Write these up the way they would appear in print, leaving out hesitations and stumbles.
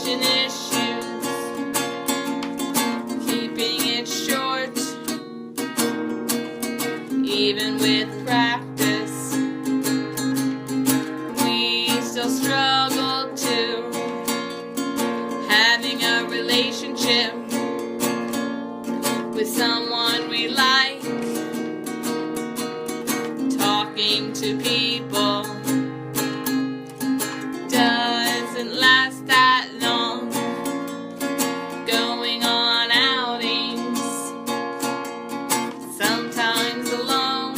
communication issues, keeping it short, even with practice, we still struggle to having a relationship with someone we like, talking to people doesn't last that long, going on outings, sometimes alone,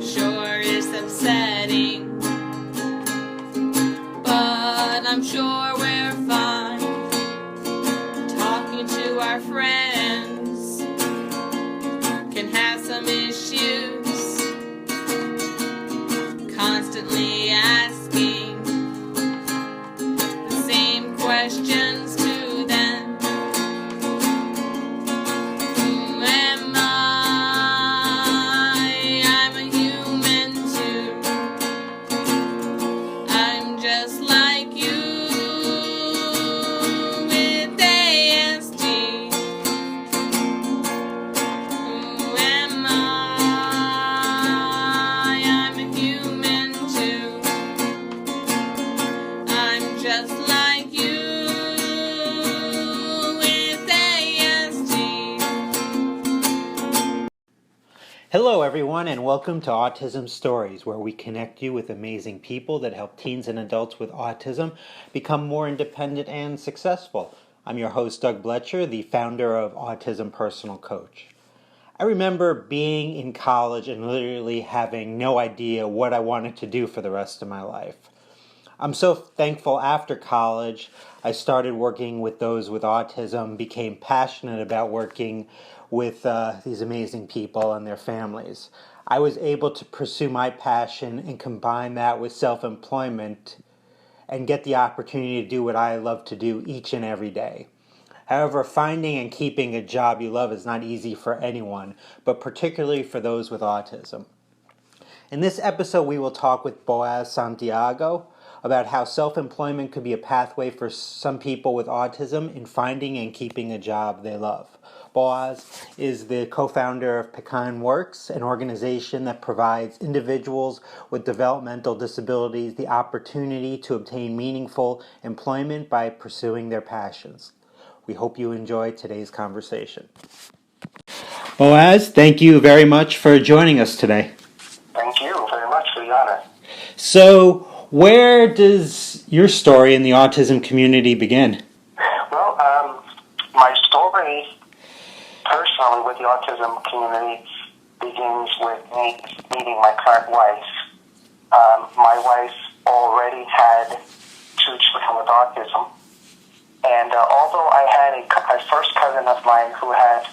sure is upsetting, but I'm sure we're fine, talking to our friends, can have some issues, constantly asking the same questions to them. Who am I? I'm a human too. I'm just like you with ASD. Who am I? I'm a human too. I'm just like you with ASD. Hello everyone, and welcome to Autism Stories, where we connect you with amazing people that help teens and adults with autism become more independent and successful. I'm your host, Doug Bletcher, the founder of Autism Personal Coach. I remember being in college and literally having no idea what I wanted to do for the rest of my life. I'm so thankful after college I started working with those with autism, became passionate about working with these amazing people and their families. I was able to pursue my passion and combine that with self-employment and get the opportunity to do what I love to do each and every day. However, finding and keeping a job you love is not easy for anyone, but particularly for those with autism. In this episode, we will talk with Boaz Santiago about how self-employment could be a pathway for some people with autism in finding and keeping a job they love. Boaz is the co-founder of PicEin Works, an organization that provides individuals with developmental disabilities the opportunity to obtain meaningful employment by pursuing their passions. We hope you enjoy today's conversation. Boaz, thank you very much for joining us today. Thank you very much for the honor. So, where does your story in the autism community begin? Well, my story personally with the autism community begins with me meeting my current wife. My wife already had 2 children with autism, and although I had a first cousin of mine who had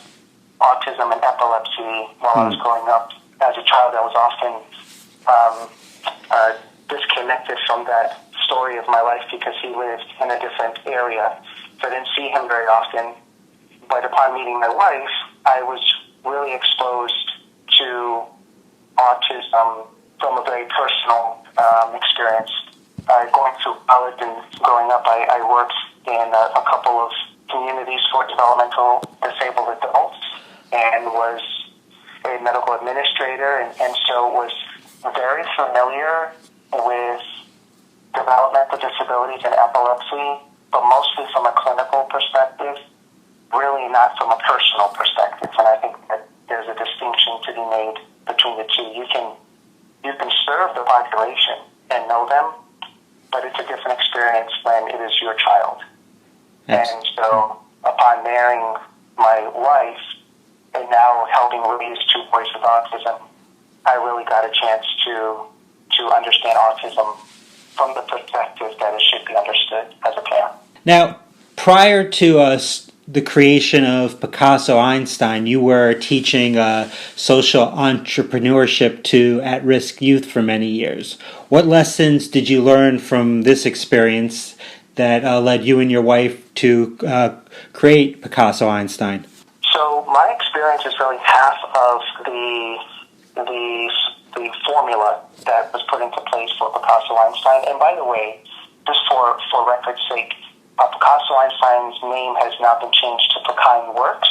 autism and epilepsy while I was growing up as a child, I was often disconnected from that story of my life because he lived in a different area, so I didn't see him very often. But upon meeting my wife, I was really exposed to autism from a very personal experience. Going through college and growing up, I worked in a couple of communities for developmental disabled adults and was a medical administrator, and so was very familiar with developmental disabilities and epilepsy, but mostly from a clinical perspective, really not from a personal perspective. And I think that there's a distinction to be made between the two. You can serve the population and know them, but it's a different experience when it is your child. Yes. And so upon marrying my wife and now helping raise 2 boys with autism, I really got a chance to understand autism from the perspective that it should be understood as a parent. Now, prior to the creation of Picasso Einstein, you were teaching social entrepreneurship to at-risk youth for many years. What lessons did you learn from this experience that led you and your wife to create Picasso Einstein? So my experience is really half of the formula that was put into place for Picasso Einstein. And by the way, just for record's sake, Picasso Einstein's name has now been changed to PicEin Works,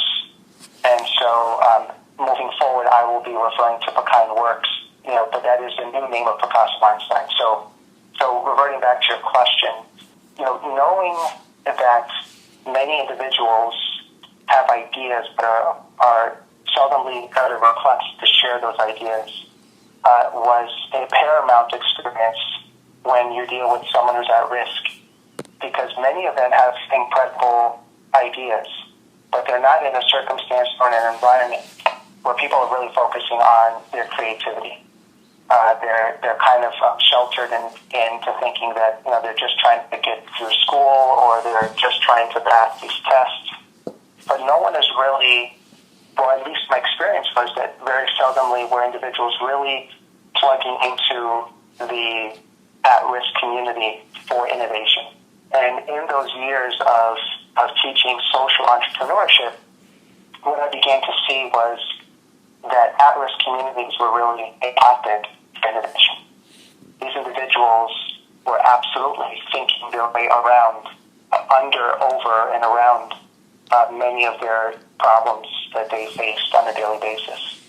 and so moving forward, I will be referring to PicEin Works. But that is the new name of Picasso Einstein. So reverting back to your question, knowing that many individuals have ideas but are seldomly got a request to share those ideas was a paramount experience when you deal with someone who's at risk, because many of them have incredible ideas, but they're not in a circumstance or in an environment where people are really focusing on their creativity. They're kind of sheltered into thinking that they're just trying to get through school, or they're just trying to pass these tests. But no one is really, well, at least my experience was that very seldomly were individuals really plugging into the at-risk community for innovation. And in those years of teaching social entrepreneurship, what I began to see was that at-risk communities were really a hotbed for innovation. These individuals were absolutely thinking their way around, under, over, and around many of their problems that they faced on a daily basis.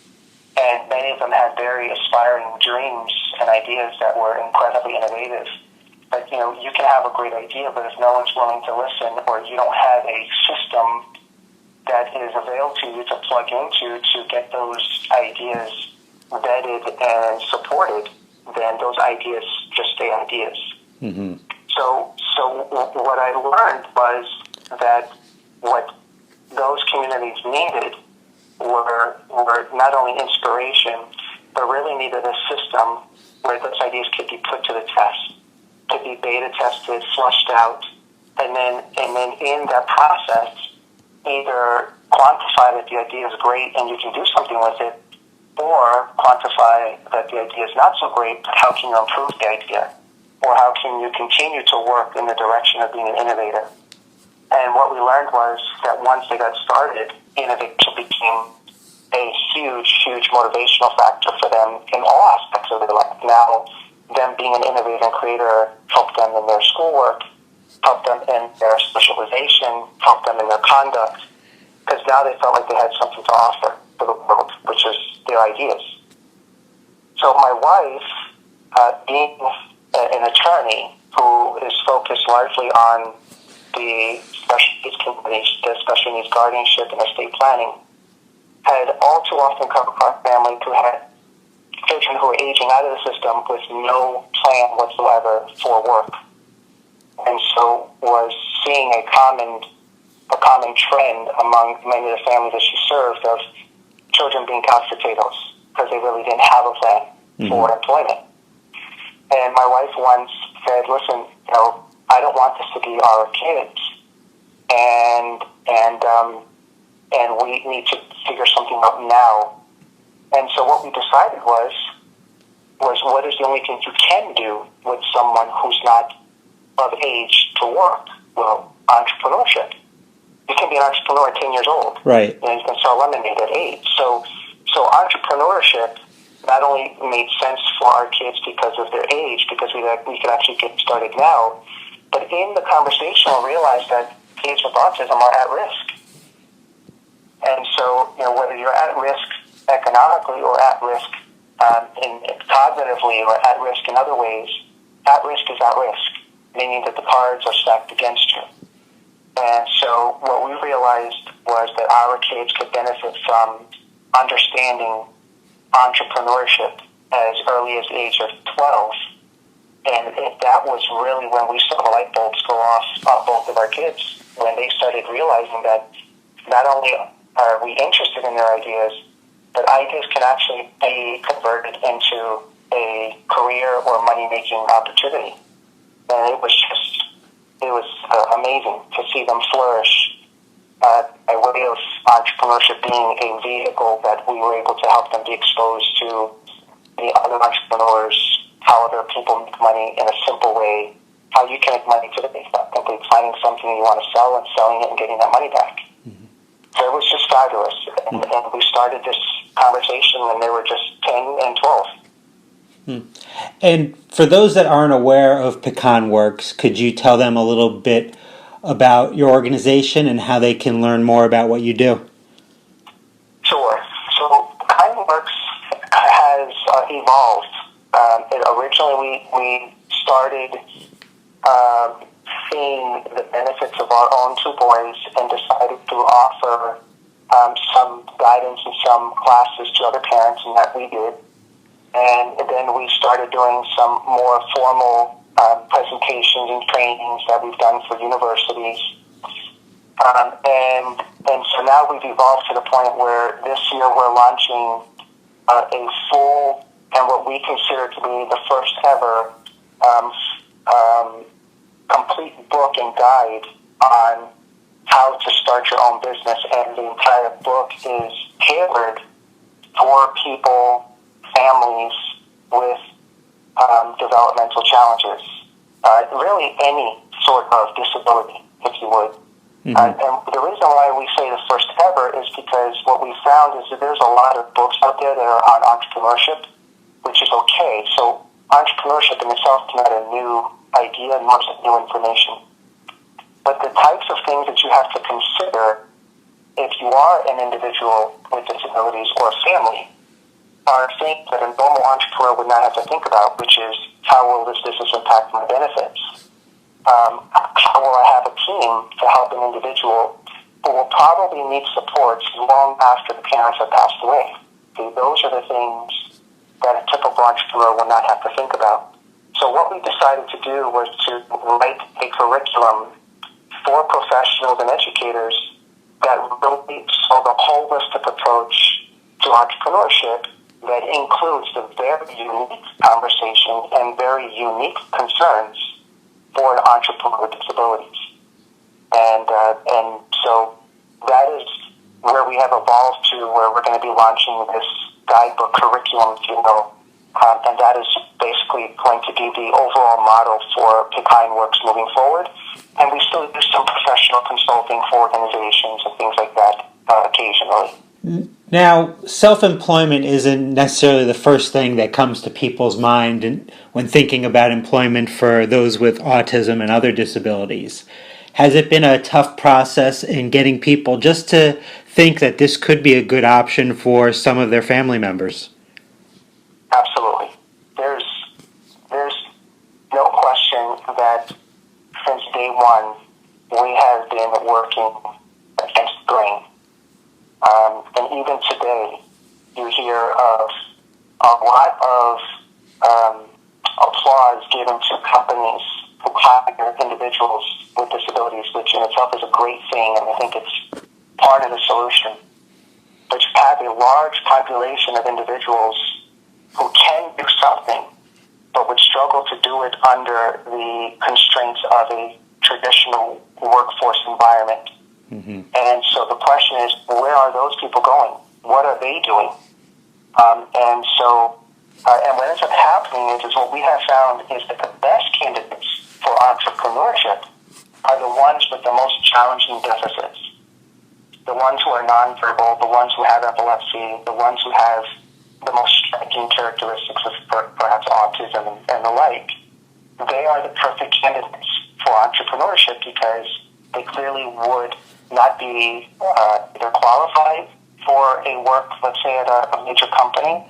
And many of them had very aspiring dreams and ideas that were incredibly innovative. But, you can have a great idea, but if no one's willing to listen, or you don't have a system that is available to you to plug into to get those ideas vetted and supported, then those ideas just stay ideas. Mm-hmm. So what I learned was that what those communities needed were not only inspiration, but really needed a system where those ideas could be put to the test, could be beta tested, flushed out, and then in that process, either quantify that the idea is great and you can do something with it, or quantify that the idea is not so great, but how can you improve the idea? Or how can you continue to work in the direction of being an innovator? And what we learned was that once they got started, innovation became a huge, huge motivational factor for them in all aspects of their life. Now, them being an innovator and creator helped them in their schoolwork, helped them in their socialization, helped them in their conduct, because now they felt like they had something to offer to the world, which is their ideas. So my wife, being an attorney who is focused largely on the special needs communities, the special needs guardianship and estate planning, had all too often come across families who had children who were aging out of the system with no plan whatsoever for work. And so was seeing a common trend among many of the families that she served of children being couch potatoes because they really didn't have a plan for employment. And my wife once said, listen, I don't want this to be our kids, and we need to figure something out now. And so what we decided was what is the only thing you can do with someone who's not of age to work? Well, entrepreneurship. You can be an entrepreneur at 10 years old. Right. And you can sell lemonade at 8. So entrepreneurship not only made sense for our kids because of their age, because we could actually get started now, but in the conversation we realized that kids with autism are at risk. And so, whether you're at risk economically or at risk cognitively or at risk in other ways, at risk is at risk, meaning that the cards are stacked against you. And so what we realized was that our kids could benefit from understanding entrepreneurship as early as the age of 12. And that was really when we saw the light bulbs go off on both of our kids, when they started realizing that not only are we interested in their ideas, but ideas can actually be converted into a career or money-making opportunity. And it was amazing to see them flourish by way of entrepreneurship being a vehicle that we were able to help them be exposed to the other entrepreneurs, how other people make money in a simple way, how you can make money today by simply finding something you want to sell and selling it and getting that money back. Mm-hmm. So it was just fabulous. And we started this conversation when they were just 10 and 12. And for those that aren't aware of PicEin Works, could you tell them a little bit about your organization and how they can learn more about what you do? Sure. So PicEin Works has evolved. Originally, we started seeing the benefits of our own two boys and decided to offer some guidance and some classes to other parents, and that we did. And then we started doing some more formal presentations and trainings that we've done for universities. And so now we've evolved to the point where this year we're launching a full and what we consider to be the first ever complete book and guide on how to start your own business. And the entire book is tailored for people, families with developmental challenges. Really any sort of disability, if you would. Mm-hmm. And the reason why we say the first ever is because what we found is that there's a lot of books out there that are on entrepreneurship, which is okay. So entrepreneurship in itself is not a new idea, nor is it new information. But the types of things that you have to consider if you are an individual with disabilities or a family are things that a normal entrepreneur would not have to think about, which is how will this business impact my benefits? How will I have a team to help an individual who will probably need support long after the parents have passed away? See, those are the things that a typical entrepreneur will not have to think about. So what we decided to do was to write a curriculum for professionals and educators that really saw the holistic approach to entrepreneurship that includes the very unique conversations and very unique concerns for an entrepreneur with disabilities. And so that is where we have evolved to, where we're going to be launching this guidebook curriculum, if you will, and that is basically going to be the overall model for PicEin Works moving forward. And we still do some professional consulting for organizations and things like that occasionally. Now, self-employment isn't necessarily the first thing that comes to people's mind when thinking about employment for those with autism and other disabilities. Has it been a tough process in getting people just to think that this could be a good option for some of their family members? Absolutely. There's no question that since day one, we have been working against the grain. And even today, you hear of a lot of applause given to companies who hire individuals with disabilities, which in itself is a great thing, and I think it's part of the solution. But you have a large population of individuals who can do something, but would struggle to do it under the constraints of a traditional workforce environment. Mm-hmm. And so the question is, where are those people going? What are they doing? And what ends up happening is what we have found is that the best candidates for entrepreneurship are the ones with the most challenging deficits. The ones who are nonverbal, the ones who have epilepsy, the ones who have the most striking characteristics of perhaps autism and the like. They are the perfect candidates for entrepreneurship because they clearly would not be either qualified for a work, let's say, at a major company,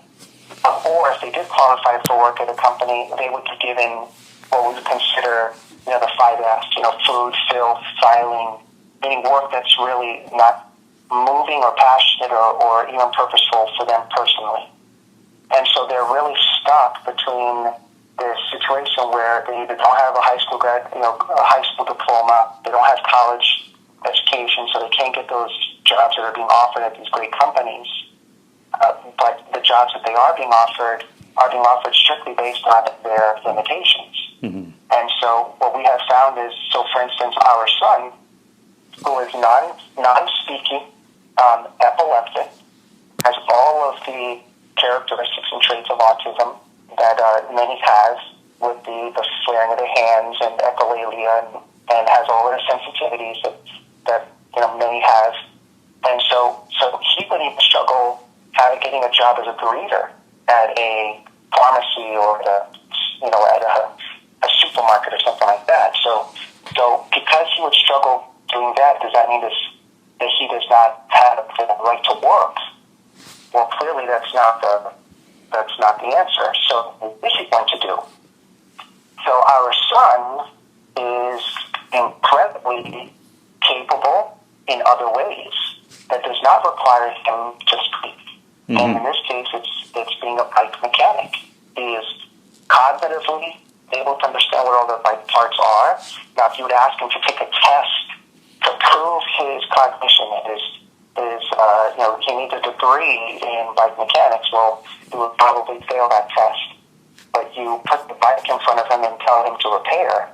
or if they did qualify for work at a company, they would be given what we would consider, the 5 F's, food, filth, filing, meaning work that's really not moving or passionate or even purposeful for them personally. And so they're really stuck between this situation where they either don't have a high school a high school diploma, they don't have college education, so they can't get those jobs that are being offered at these great companies. But the jobs that they are being offered strictly based on their limitations. Mm-hmm. And so what we have found is, for instance, our son, who is non-speaking, epileptic, has all of the characteristics and traits of autism that many have, with the flaring of the hands and echolalia, and has all of the sensitivities that many have. And so he would even struggle getting a job as a greeter at a pharmacy or at a supermarket or something like that. So because he would struggle doing that, does that mean that he does not have the right to work? Well, clearly that's not the answer. So what is he going to do? So our son is incredibly capable in other ways that does not require him to speak. Mm-hmm. And in this case, it's being a bike mechanic. He is cognitively able to understand what all the bike parts are. Now, if you would ask him to take a test to prove his cognition, he needs a degree in bike mechanics, well, he would probably fail that test. But you put the bike in front of him and tell him to repair,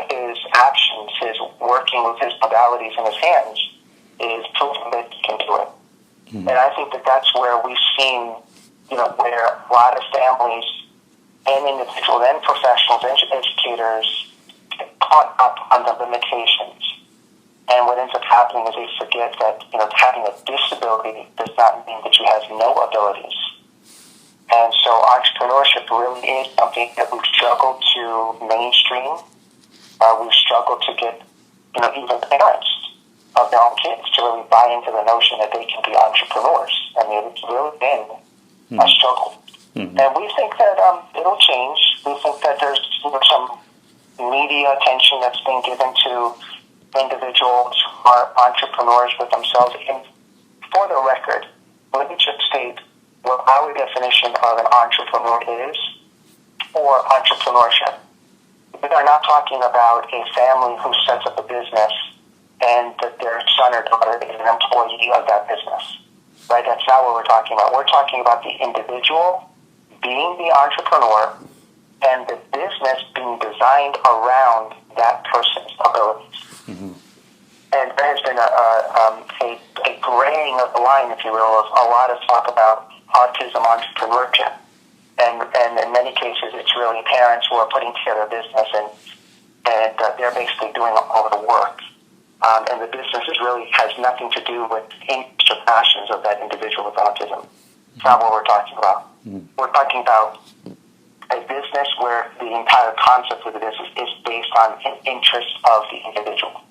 his actions, his working with his modalities in his hands is proving that he can do it. Mm-hmm. And I think that that's where we've seen, where a lot of families and individuals and professionals and educators get caught up on the limitations. And what ends up happening is they forget that, having a disability does not mean that you have no abilities. And so entrepreneurship really is something that we've struggled to mainstream. We've struggled to get, even parents of their own kids to really buy into the notion that they can be entrepreneurs. I mean, it's really been a struggle. Mm-hmm. And we think that it'll change. We think that there's some media attention that's being given to individuals who are entrepreneurs with themselves. And for the record, let me just state what our definition of an entrepreneur is, or entrepreneurship. We are not talking about a family who sets up a business and that their son or daughter is an employee of that business. Right? That's not what we're talking about. We're talking about the individual being the entrepreneur and the business being designed around that person's abilities. Mm-hmm. And there has been a graying of the line, if you will, of a lot of talk about autism entrepreneurship. And in many cases, it's really parents who are putting together a business and they're basically doing all of the work. And the business really has nothing to do with interests or passions of that individual with autism. It's not what we're talking about. Mm-hmm. We're talking about a business where the entire concept of the business is based on an interest of the individual.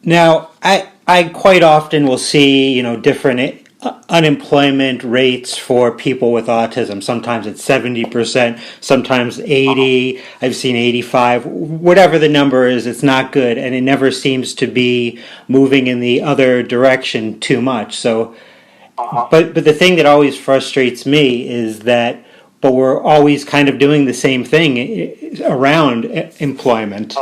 Now, I quite often will see, different unemployment rates for people with autism. Sometimes it's 70%, sometimes 80%, I've seen 85%, whatever the number is, it's not good, and it never seems to be moving in the other direction too much. So, but the thing that always frustrates me is that, but we're always kind of doing the same thing around employment,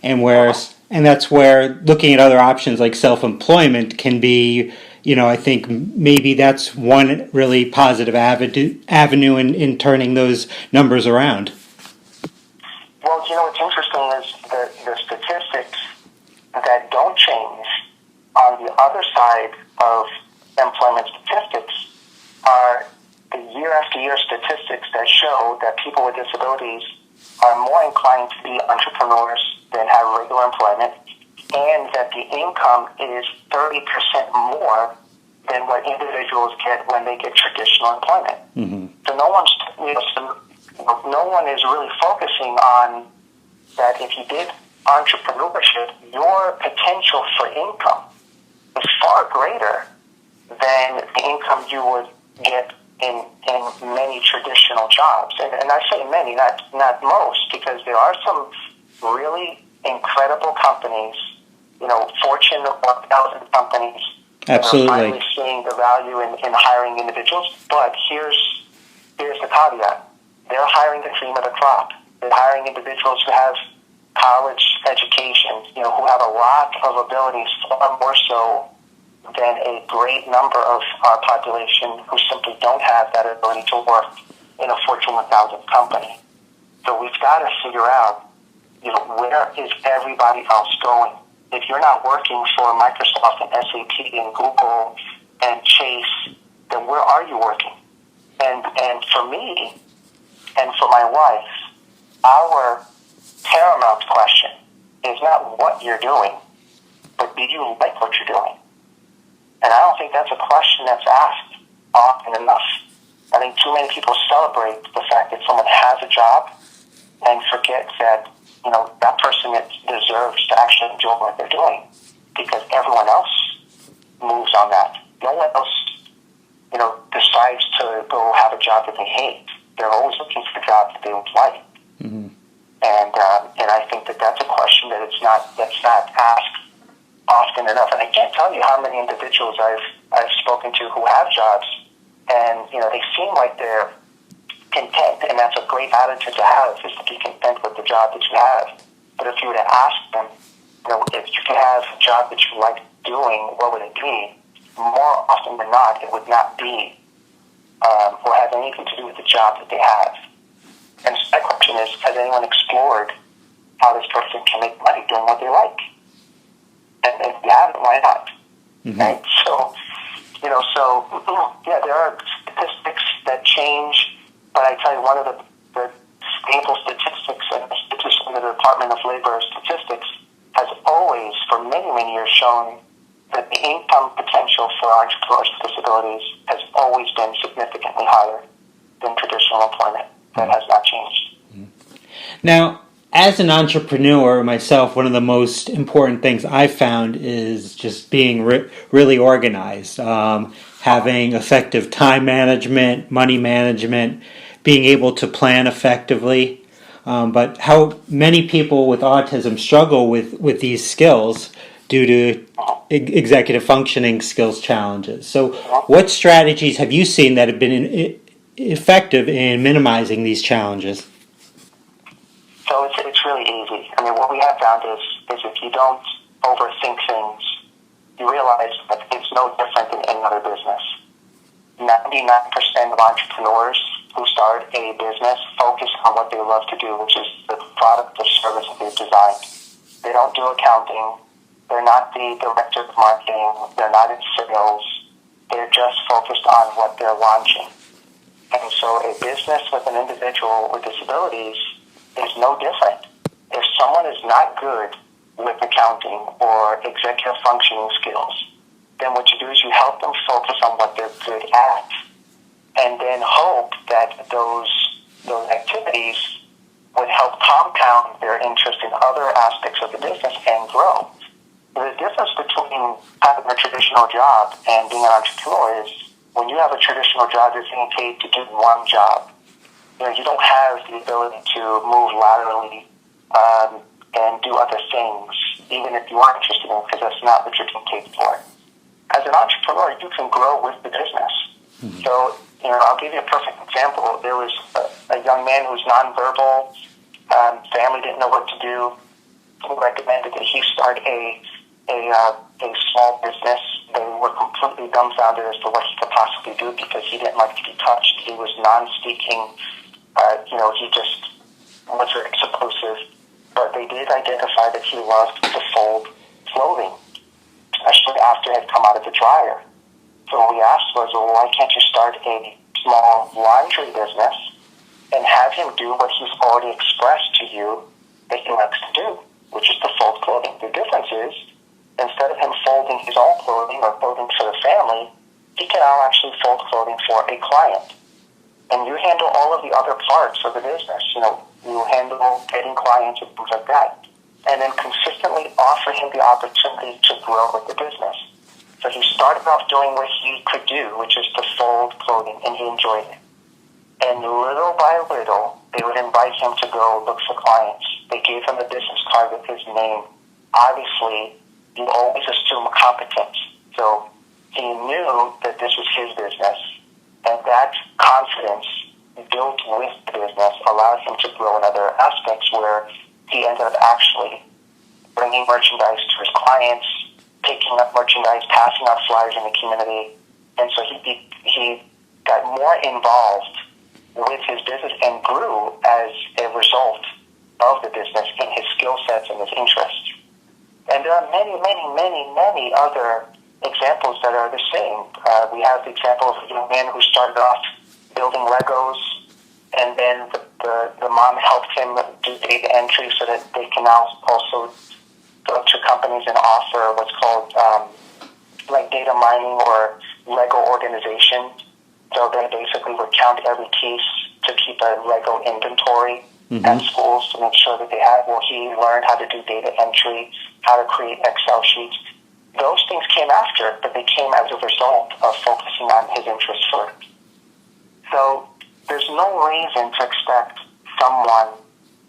and that's where looking at other options like self-employment can be, I think maybe that's one really positive avenue in turning those numbers around. Well, what's interesting is the statistics that don't change on the other side of employment statistics are the year after year statistics that show that people with disabilities are more inclined to be entrepreneurs than have regular employment, and that the income is 30% more than what individuals get when they get traditional employment. Mm-hmm. So no one is really focusing on that. If you did entrepreneurship, your potential for income is far greater than the income you would get in many traditional jobs. And I say many, not most, because there are some really incredible companies, Fortune 1000 companies. Absolutely. That are finally seeing the value in hiring individuals. But here's the caveat. They're hiring the cream of the crop. They're hiring individuals who have college educations, who have a lot of abilities, far more so than a great number of our population who simply don't have that ability to work in a Fortune 1000 company. So we've got to figure out, where is everybody else going? If you're not working for Microsoft and SAP and Google and Chase, then where are you working? And for me and for my wife, our paramount question is not what you're doing, but do you like what you're doing? And I don't think that's a question that's asked often enough. I think too many people celebrate the fact that someone has a job and forget that, that person deserves to actually enjoy what they're doing, because everyone else moves on that. No one else, decides to go have a job that they hate. They're always looking for jobs that they would like. Mm-hmm. And I think that that's a question that's not asked often enough. And I can't tell you how many individuals I've spoken to who have jobs, and they seem like they're content, and that's a great attitude to have, is to be content with the job that you have. But if you were to ask them, if you could have a job that you like doing, what would it be? More often than not, it would not be or have anything to do with the job that they have. And so my question is, has anyone explored how this person can make money doing what they like? And if you haven't, why not? Mm-hmm. Right? So, there are statistics that change, but I tell you, one of the stable statistics and statistics in the Department of Labor Statistics has always, for many, many years, shown that the income potential for entrepreneurs with disabilities has always been significantly higher than traditional employment. That has not changed. Now, as an entrepreneur myself, one of the most important things I've found is just being really organized, having effective time management, money management, being able to plan effectively. But how many people with autism struggle with these skills due to executive functioning skills challenges. So what strategies have you seen that have been effective in minimizing these challenges? So it's really easy. I mean, what we have found is if you don't overthink things, you realize that it's no different than any other business. 99% of entrepreneurs who start a business focus on what they love to do, which is the product or service that they've designed. They don't do accounting. They're not the director of marketing. They're not in sales. They're just focused on what they're launching. And so a business with an individual with disabilities is no different. If someone is not good with accounting or executive functioning skills, then what you do is you help them focus on what they're good at, and then hope that those activities would help compound their interest in other aspects of the business and grow. The difference between having a traditional job and being an entrepreneur is when you have a traditional job, you're getting paid to do one job. You don't have the ability to move laterally and do other things, even if you are interested in it, because that's not what you're getting paid for. As an entrepreneur, you can grow with the business. Mm-hmm. So, I'll give you a perfect example. There was a young man who was nonverbal. Family didn't know what to do. He recommended that he start a small business. They were completely dumbfounded as to what he could possibly do because he didn't like to be touched. He was non-speaking. He just was very exclusive. But they did identify that he loved to fold clothing, especially after it had come out of the dryer. So what we asked was, well, why can't you start a small laundry business and have him do what he's already expressed to you that he likes to do, which is to fold clothing. The difference is, instead of him folding his own clothing or clothing for the family, he can now actually fold clothing for a client. And you handle all of the other parts of the business. You handle getting clients and things like that. And then consistently offer him the opportunity to grow with the business. So he started off doing what he could do, which is to fold clothing, and he enjoyed it. And little by little, they would invite him to go look for clients. They gave him a business card with his name. Obviously, you always assume competence. So he knew that this was his business, and that confidence built with the business allowed him to grow in other aspects where he ended up actually bringing merchandise to his clients, picking up merchandise, passing out flyers in the community. And so he got more involved with his business and grew as a result of the business in his skill sets and his interests. And there are many, many, many, many other examples that are the same. We have the example of a young man who started off building Legos, and then the mom helped him do data entry so that they can now also go to companies and offer what's called like data mining or Lego organization. So they basically would count every piece to keep a Lego inventory at schools to make sure that they have. Well, he learned how to do data entry, how to create Excel sheets. Those things came after, but they came as a result of focusing on his interests first. So there's no reason to expect someone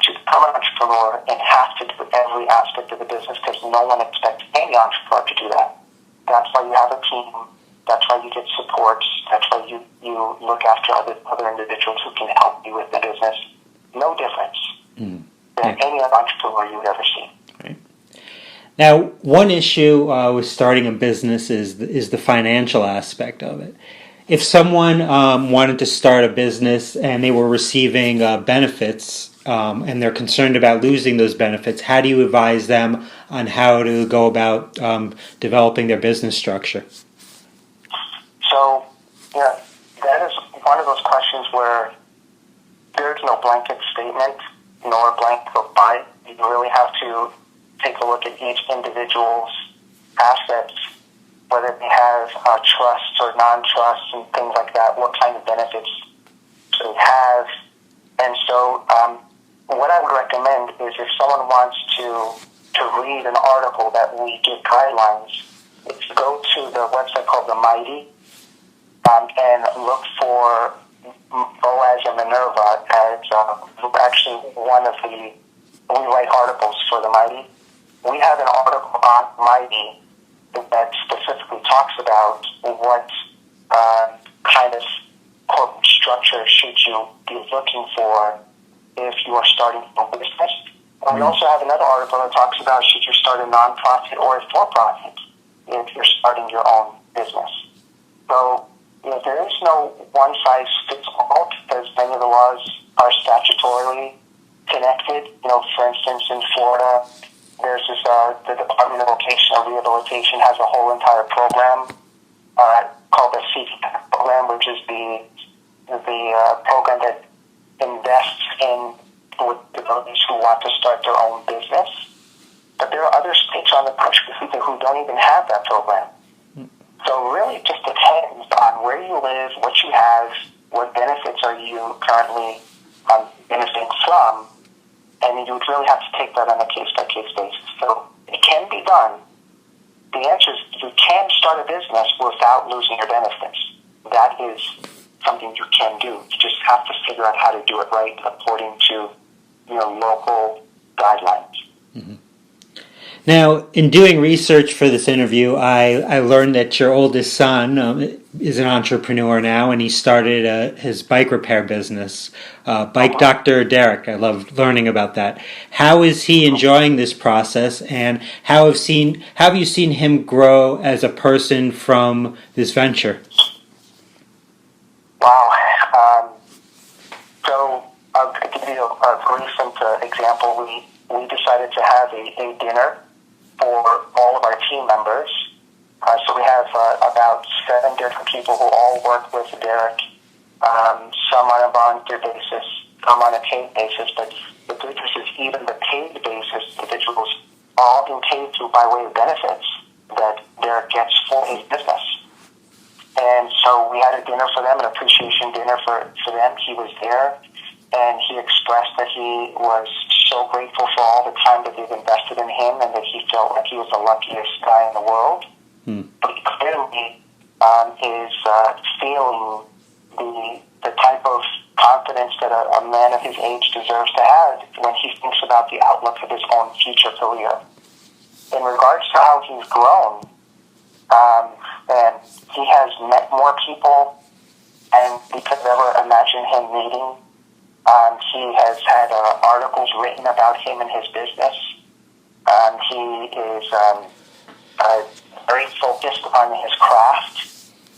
to become an entrepreneur and have to do every aspect of the business, because no one expects any entrepreneur to do that. That's why you have a team. That's why you get support. That's why you look after other individuals who can help you with the business. No difference than any other entrepreneur you would ever see. Right. Now, one issue with starting a business is the financial aspect of it. If someone wanted to start a business and they were receiving benefits and they're concerned about losing those benefits, how do you advise them on how to go about developing their business structure? So, yeah, that is one of those questions where there's no blanket statement nor a blanket reply. You really have to take a look at each individual's assets, whether they have trusts or non-trusts and things like that, what kind of benefits they have. And so what I would recommend is if someone wants to read an article that we give guidelines, is to go to the website called The Mighty and look for Boaz and Minerva as actually one of we write articles for The Mighty. We have an article on Mighty that specifically talks about what kind of corporate structure should you be looking for if you are starting a business. And we also have another article that talks about should you start a nonprofit or a for-profit if you're starting your own business. So there is no one-size-fits-all because many of the laws are statutorily connected. For instance, in Florida, there's this, the Department of Vocational Rehabilitation has a whole entire program called the CPAC program, which is the program that invests in disabilities who want to start their own business. But there are other states on the country who don't even have that program. So really it just depends on where you live, what you have, what benefits are you currently benefiting from, and you would really have to take that on a case-by-case basis. So it can be done. The answer is you can start a business without losing your benefits. That is something you can do. You just have to figure out how to do it right according to local guidelines. Mm-hmm. Now, in doing research for this interview, I learned that your oldest son is an entrepreneur now, and he started his bike repair business, Bike Dr. Derek. I love learning about that. How is he enjoying this process, and how have you seen him grow as a person from this venture? Wow. So I'll give you a recent example. We decided to have a dinner for all of our team members. So we have about 7 different people who all work with Derek, some on a volunteer basis, some on a paid basis, but the good news is even the paid basis individuals are all being paid through by way of benefits that Derek gets for his business. And so we had a dinner for them, an appreciation dinner for them. He was there, and he expressed that he was so grateful for all the time that they've invested in him and that he felt like he was the luckiest guy in the world. But he clearly is feeling the type of confidence that a man of his age deserves to have when he thinks about the outlook of his own future career. In regards to how he's grown, and he has met more people and we could never imagine him meeting. He has had articles written about him and his business. He is very focused on his craft,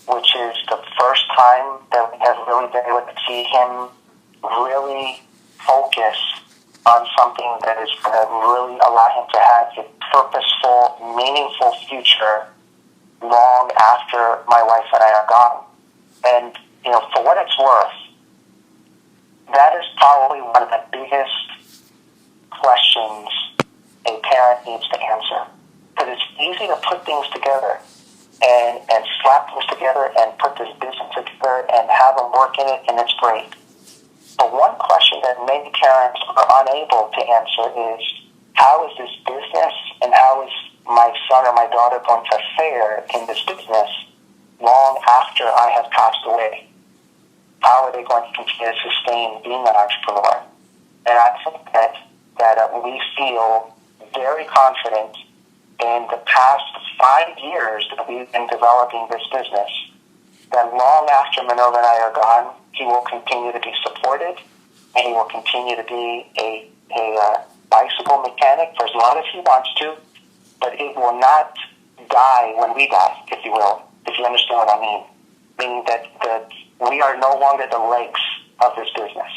which is the first time that we have really been able to see him really focus on something that is going to really allow him to have a purposeful, meaningful future long after my wife and I are gone. And, for what it's worth, that is probably one of the biggest questions a parent needs to answer. Because it's easy to put things together. and slap things together and put this business together and have them work in it, and it's great. But one question that many parents are unable to answer is, how is this business and how is my son or my daughter going to fare in this business long after I have passed away? How are they going to continue to sustain being an entrepreneur? And I think that we feel very confident in the past 5 years that we've been developing this business, that long after Manova and I are gone, he will continue to be supported, and he will continue to be a bicycle mechanic for as long as he wants to, but it will not die when we die, if you will, if you understand what I mean. Meaning that we are no longer the legs of this business.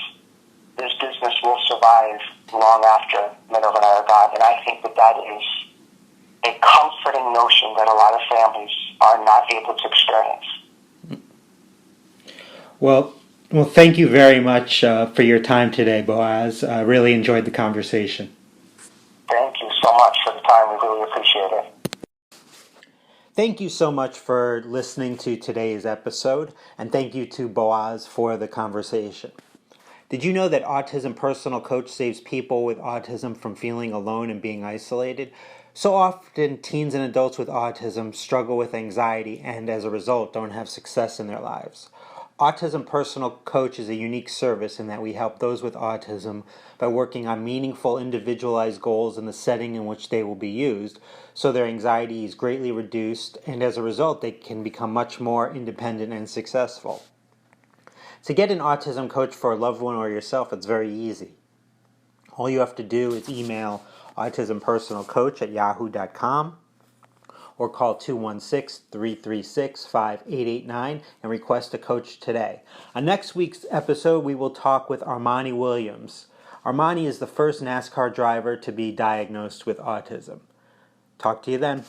This business will survive long after Manova and I are gone, and I think that is a comforting notion that a lot of families are not able to experience. Well, thank you very much for your time today, Boaz. I really enjoyed the conversation. Thank you so much for the time. We really appreciate it. Thank you so much for listening to today's episode, and thank you to Boaz for the conversation. Did you know that Autism Personal Coach saves people with autism from feeling alone and being isolated? So often, teens and adults with autism struggle with anxiety and, as a result, don't have success in their lives. Autism Personal Coach is a unique service in that we help those with autism by working on meaningful, individualized goals in the setting in which they will be used, so their anxiety is greatly reduced, and as a result, they can become much more independent and successful. To get an autism coach for a loved one or yourself, it's very easy. All you have to do is email autismpersonalcoach@yahoo.com or call 216-336-5889 and request a coach today. On next week's episode, we will talk with Armani Williams. Armani is the first NASCAR driver to be diagnosed with autism. Talk to you then.